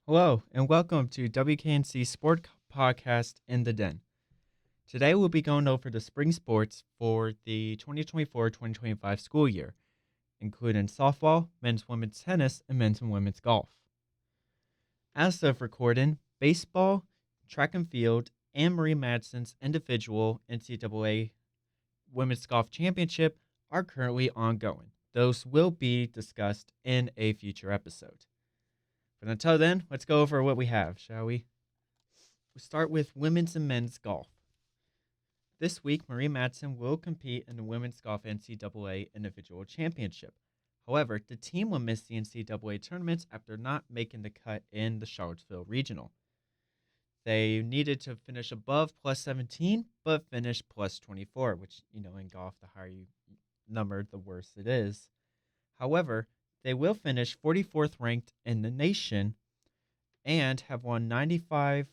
Hello, and welcome to WKNC Sport Podcast in the Den. Today we'll be going over the spring sports for the 2024-2025 school year, including softball, men's women's tennis, and men's and women's golf. As of recording, baseball, track and field, and Marie Madsen's individual NCAA Women's Golf Championship are currently ongoing. Those will be discussed in a future episode. But until then, let's go over what we have, shall we? We'll start with women's and men's golf. This week, Marie Madsen will compete in the Women's Golf NCAA Individual Championship. However, the team will miss the NCAA tournaments after not making the cut in the Charlottesville Regional. They needed to finish above plus 17, but finished plus 24, which, in golf, the higher you number, the worse it is. However, they will finish 44th ranked in the nation and have won 95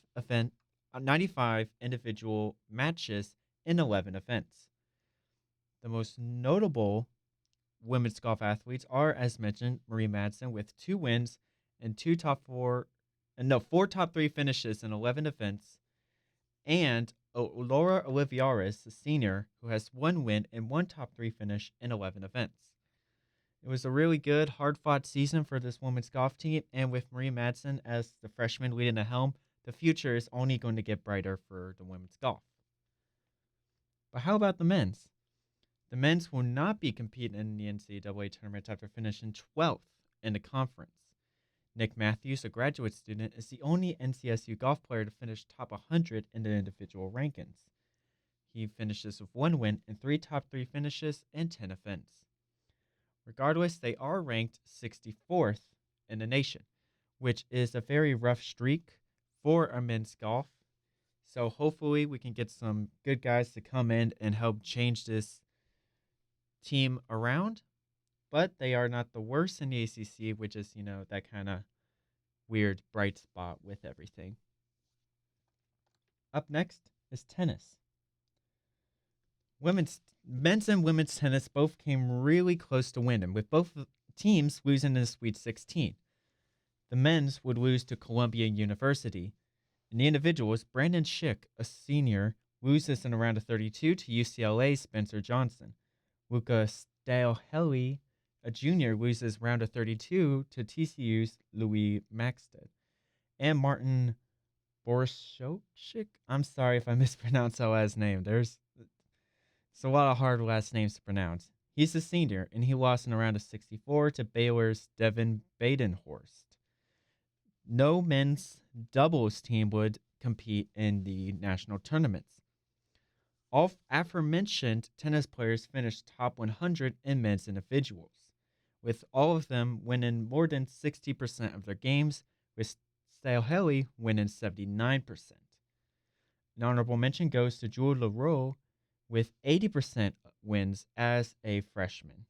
individual matches in 11 events. The most notable women's golf athletes are, as mentioned, Marie Madsen with 2 wins and 4 top 3 finishes in 11 events, and Laura Olivares, a senior, who has 1 win and 1 top 3 finish in 11 events. It was a really good, hard-fought season for this women's golf team, and with Marie Madsen as the freshman leading the helm, the future is only going to get brighter for the women's golf. But how about the men's? The men's will not be competing in the NCAA tournament after finishing 12th in the conference. Nick Matthews, a graduate student, is the only NCSU golf player to finish top 100 in the individual rankings. He finishes with 1 win and 3 top 3 finishes in 10 events. Regardless, they are ranked 64th in the nation, which is a very rough streak for our men's golf. So hopefully we can get some good guys to come in and help change this team around. But they are not the worst in the ACC, which is, that kind of weird bright spot with everything. Up next is tennis. Men's and women's tennis both came really close to winning, with both teams losing in the Sweet 16. The men's would lose to Columbia University. In the individuals, Brandon Schick, a senior, loses in a round of 32 to UCLA's Spencer Johnson. Luca Stalheli, a junior, loses round of 32 to TCU's Louis Maxted. And Martin Borshchik, I'm sorry if I mispronounced that last name. It's a lot of hard last names to pronounce. He's a senior, and he lost in a round of 64 to Baylor's Devin Badenhorst. No men's doubles team would compete in the national tournaments. All aforementioned tennis players finished top 100 in men's individuals, with all of them winning more than 60% of their games, with Stalheli winning 79%. An honorable mention goes to Jules Leroux, with 80% wins as a freshman.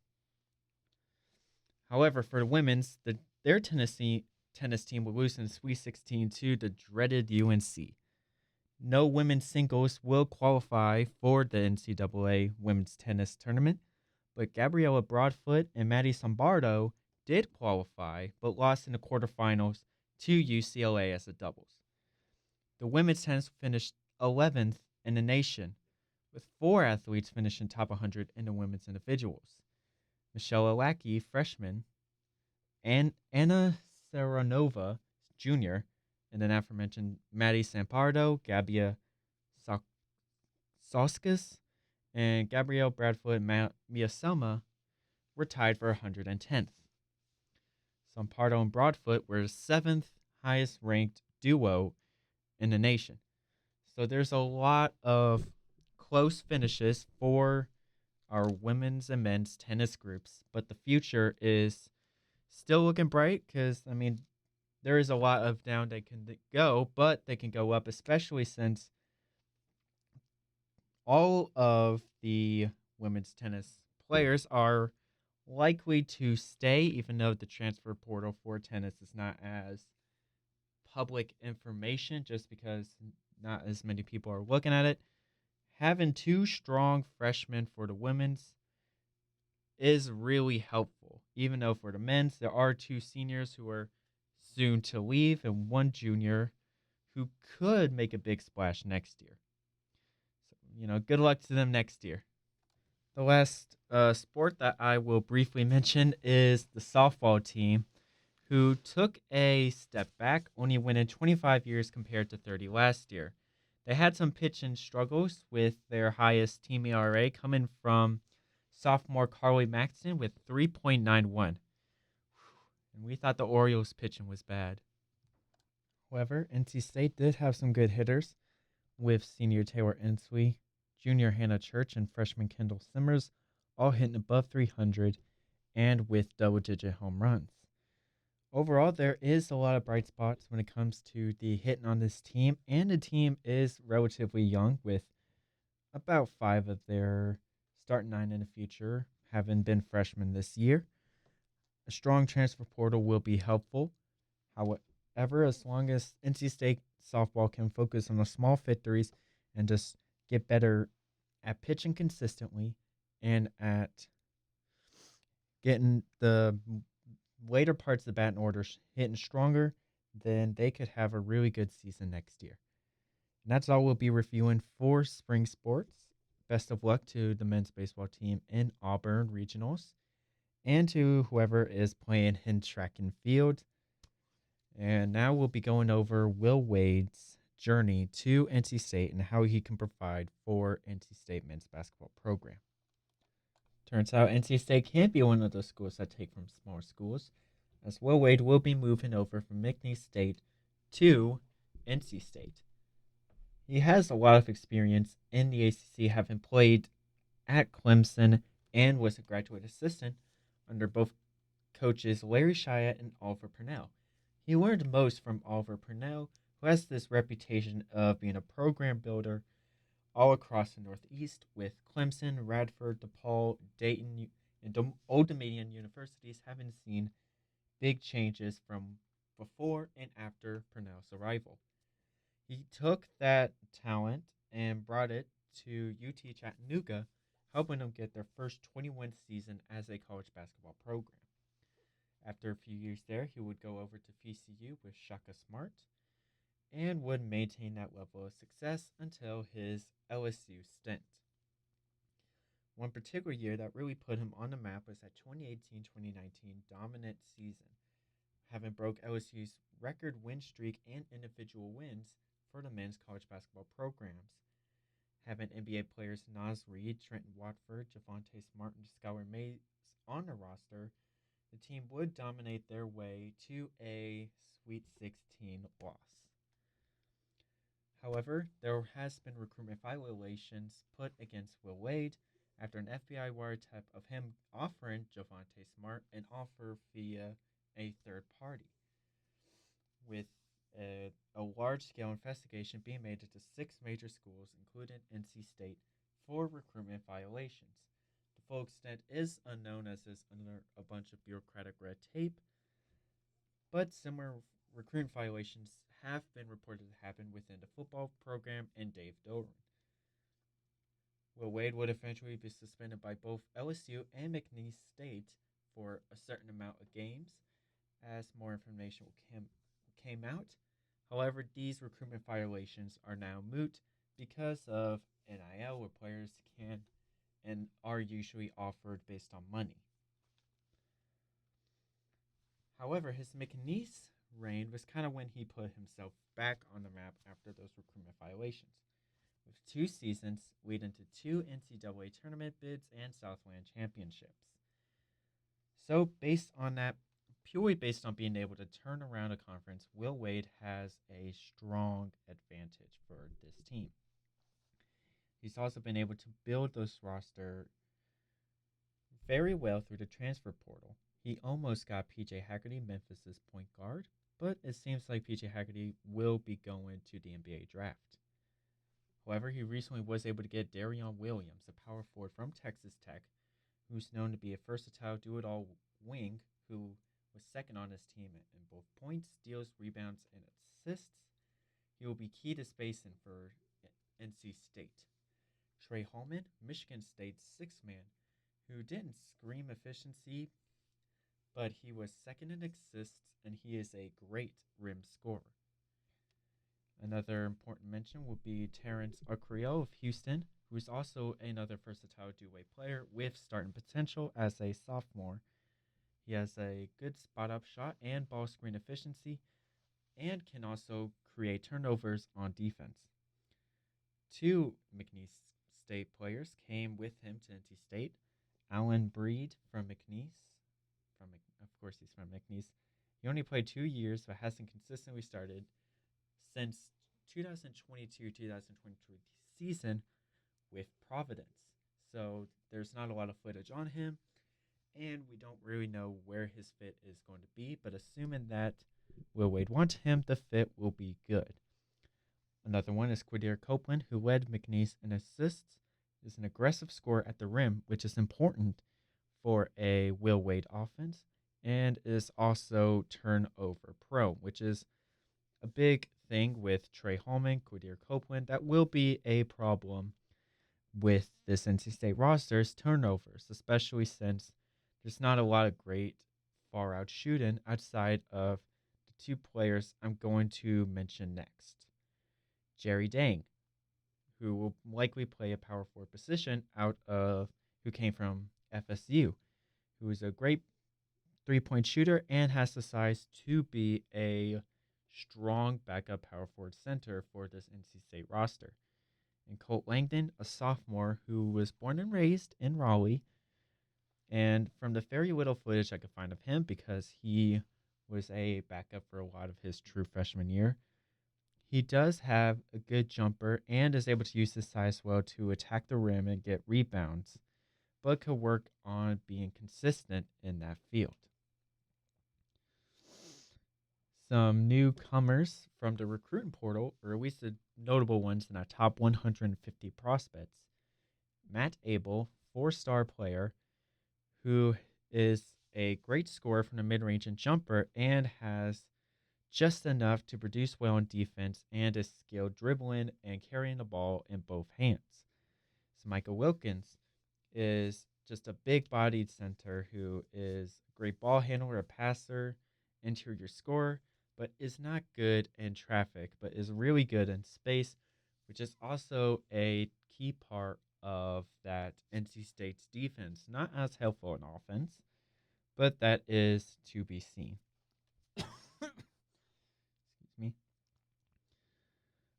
However, for the women's, their tennis team will lose in the Sweet 16 to the dreaded UNC. No women's singles will qualify for the NCAA women's tennis tournament, but Gabriella Broadfoot and Maddie Sombardo did qualify, but lost in the quarterfinals to UCLA as a doubles. The women's tennis finished 11th in the nation, with 4 athletes finishing top 100 in the women's individuals. Michelle Olacki, freshman, and Anna Saranova, junior, and then aforementioned Maddie Sampardo, Gabia Sauskas, and Gabrielle Bradfoot and Mia Selma were tied for 110th. Sampardo and Broadfoot were the 7th highest ranked duo in the nation. So there's a lot of close finishes for our women's and men's tennis groups, but the future is still looking bright because, there is a lot of down they can go, but they can go up, especially since all of the women's tennis players are likely to stay, even though the transfer portal for tennis is not as public information, just because not as many people are looking at it. Having 2 strong freshmen for the women's is really helpful, even though for the men's, there are 2 seniors who are soon to leave, and one junior who could make a big splash next year. So, good luck to them next year. The last sport that I will briefly mention is the softball team, who took a step back, only winning 25 years compared to 30 last year. They had some pitching struggles with their highest team ERA coming from sophomore Carly Maxton with 3.91. And we thought the Orioles pitching was bad. However, NC State did have some good hitters with senior Taylor Inslee, junior Hannah Church, and freshman Kendall Simmers, all hitting above 300 and with double-digit home runs. Overall, there is a lot of bright spots when it comes to the hitting on this team, and the team is relatively young, with about 5 of their starting 9 in the future having been freshmen this year. A strong transfer portal will be helpful. However, as long as NC State softball can focus on the small victories and just get better at pitching consistently and at getting the later parts of the batting order hitting stronger, then they could have a really good season next year. And that's all we'll be reviewing for spring sports. Best of luck to the men's baseball team in Auburn Regionals and to whoever is playing in track and field. And now we'll be going over Will Wade's journey to NC State and how he can provide for NC State men's basketball program. Turns out NC State can't be one of those schools that take from smaller schools, as Will Wade will be moving over from McNeese State to NC State. He has a lot of experience in the ACC, having played at Clemson and was a graduate assistant under both coaches Larry Shyatt and Oliver Purnell. He learned most from Oliver Purnell, who has this reputation of being a program builder all across the Northeast, with Clemson, Radford, DePaul, Dayton, and Old Dominion universities having seen big changes from before and after Purnell's arrival. He took that talent and brought it to UT Chattanooga, helping them get their first 21 season as a college basketball program. After a few years there, he would go over to VCU with Shaka Smart and would maintain that level of success until his LSU stint. One particular year that really put him on the map was that 2018-2019 dominant season, having broke LSU's record win streak and individual wins for the men's college basketball programs. Having NBA players Naz Reid, Trenton Watford, Javonte Smart, and Skylar Mays on the roster, the team would dominate their way to a Sweet 16 loss. However, there has been recruitment violations put against Will Wade after an FBI wiretap of him offering Javonte Smart an offer via a third party, with a large-scale investigation being made into 6 major schools, including NC State, for recruitment violations. The full extent is unknown, as is under a bunch of bureaucratic red tape, but similar recruitment violations have been reported to happen within the football program and Dave Doeren. Will Wade would eventually be suspended by both LSU and McNeese State for a certain amount of games, as more information came out. However, these recruitment violations are now moot because of NIL, where players can and are usually offered based on money. However, his McNeese reign was kind of when he put himself back on the map after those recruitment violations, with 2 seasons leading to 2 NCAA tournament bids and Southland championships. So, based on that, purely based on being able to turn around a conference, Will Wade has a strong advantage for this team. He's also been able to build this roster very well through the transfer portal. He almost got PJ Haggerty, Memphis's point guard, but it seems like PJ Haggerty will be going to the NBA draft. However, he recently was able to get Darion Williams, a power forward from Texas Tech, who's known to be a versatile do-it-all wing who was second on his team in both points, steals, rebounds, and assists. He will be key to spacing for NC State. Trey Holman, Michigan State's 6th man, who didn't scream efficiency, but he was second in assists, and he is a great rim scorer. Another important mention would be Terrence Arcrio of Houston, who is also another versatile two-way player with starting potential as a sophomore. He has a good spot-up shot and ball screen efficiency, and can also create turnovers on defense. Two McNeese State players came with him to NC State. Alan Breed from McNeese, of course he's from McNeese. He only played 2 years, but hasn't consistently started since 2022-2023 season with Providence. So there's not a lot of footage on him, and we don't really know where his fit is going to be, but assuming that Will Wade wants him, the fit will be good. Another one is Quadir Copeland, who led McNeese in assists, is an aggressive scorer at the rim, which is important for a Will Wade offense, and is also turnover prone, which is a big thing with Trey Holman, Quadir Copeland. That will be a problem with this NC State roster's turnovers, especially since there's not a lot of great far out shooting outside of the two players I'm going to mention next. Jerry Dang, who will likely play a power forward position who came from FSU, who is a great 3-point shooter and has the size to be a strong backup power forward center for this NC State roster. And Colt Langdon, a sophomore who was born and raised in Raleigh. And from the very little footage I could find of him, because he was a backup for a lot of his true freshman year, he does have a good jumper and is able to use his size well to attack the rim and get rebounds, but could work on being consistent in that field. Some newcomers from the recruiting portal, or at least the notable ones in our top 150 prospects. Matt Abel, 4-star player, who is a great scorer from the mid-range and jumper and has just enough to produce well on defense and is skilled dribbling and carrying the ball in both hands. So Michael Wilkins is just a big-bodied center who is a great ball handler, a passer, interior scorer, but is not good in traffic, but is really good in space, which is also a key part of that NC State's defense. Not as helpful in offense, but that is to be seen. Excuse me.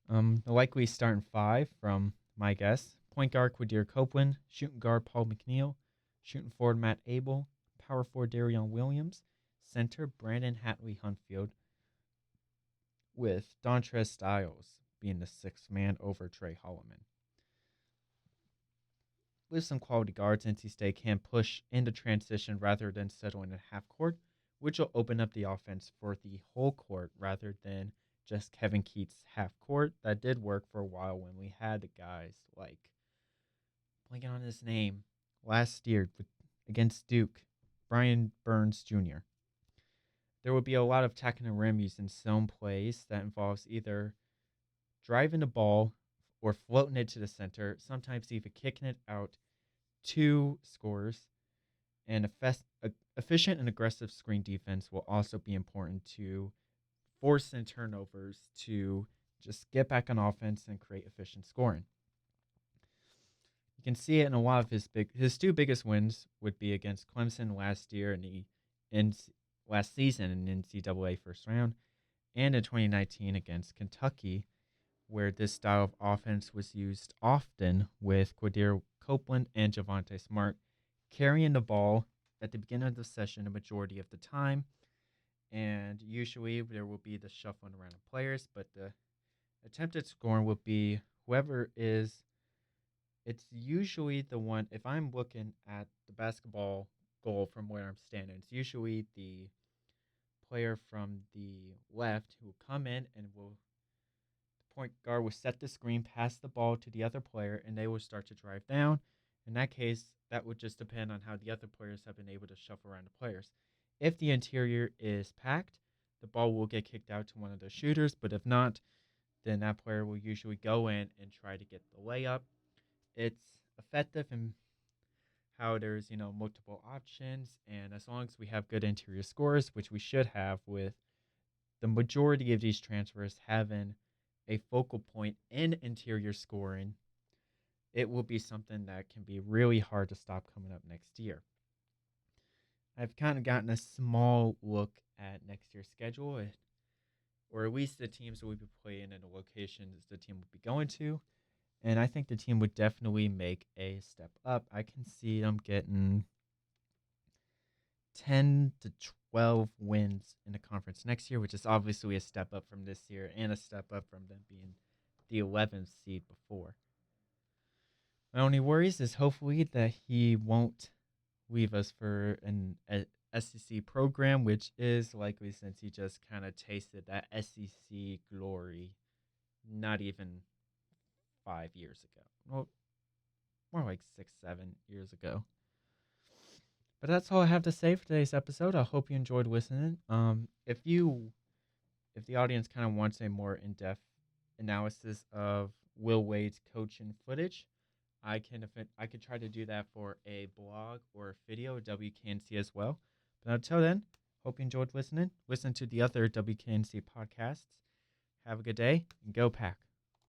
The likely starting five from my guess: point guard Quadir Copeland, shooting guard Paul McNeil, shooting forward Matt Abel, power forward Darion Williams, center Brandon Hatley Huntfield, with Dontrez Styles being the sixth man over Trey Holloman. With some quality guards, NC State can push into transition rather than settling at half court, which will open up the offense for the whole court rather than just Kevin Keats' half court. That did work for a while when we had guys like, blanking on his name, last year against Duke, Brian Burns Jr. There will be a lot of attacking the rim using zone plays that involves either driving the ball or floating it to the center, sometimes even kicking it out to scorers. And efficient and aggressive screen defense will also be important to force in turnovers to just get back on offense and create efficient scoring. You can see it in a lot of his two biggest wins would be against Clemson last year last season in NCAA first round, and in 2019 against Kentucky, where this style of offense was used often with Quadir Copeland and Javonte Smart carrying the ball at the beginning of the session a majority of the time. And usually there will be the shuffling around of players, but the attempted scoring will be whoever is. It's usually the one, if I'm looking at the basketball goal from where I'm standing, it's usually the player from the left who will come in and the point guard will set the screen, pass the ball to the other player, and they will start to drive down. In that case, that would just depend on how the other players have been able to shuffle around the players. If the interior is packed, the ball will get kicked out to one of the shooters, but if not, then that player will usually go in and try to get the layup. It's effective in how there's, multiple options. And as long as we have good interior scores, which we should have with the majority of these transfers having a focal point in interior scoring, it will be something that can be really hard to stop coming up next year. I've kind of gotten a small look at next year's schedule, or at least the teams that we'll be playing and the locations the team will be going to. And I think the team would definitely make a step up. I can see them getting 10 to 12 wins in the conference next year, which is obviously a step up from this year and a step up from them being the 11th seed before. My only worries is hopefully that he won't leave us for an SEC program, which is likely since he just kind of tasted that SEC glory not even 5 years ago. Well, more like 6, 7 years ago. But that's all I have to say for today's episode. I hope you enjoyed listening. If the audience kind of wants a more in-depth analysis of Will Wade's coaching footage, I could try to do that for a blog or a video at WKNC as well. But until then, hope you enjoyed listening. Listen to the other WKNC podcasts. Have a good day and go Pack.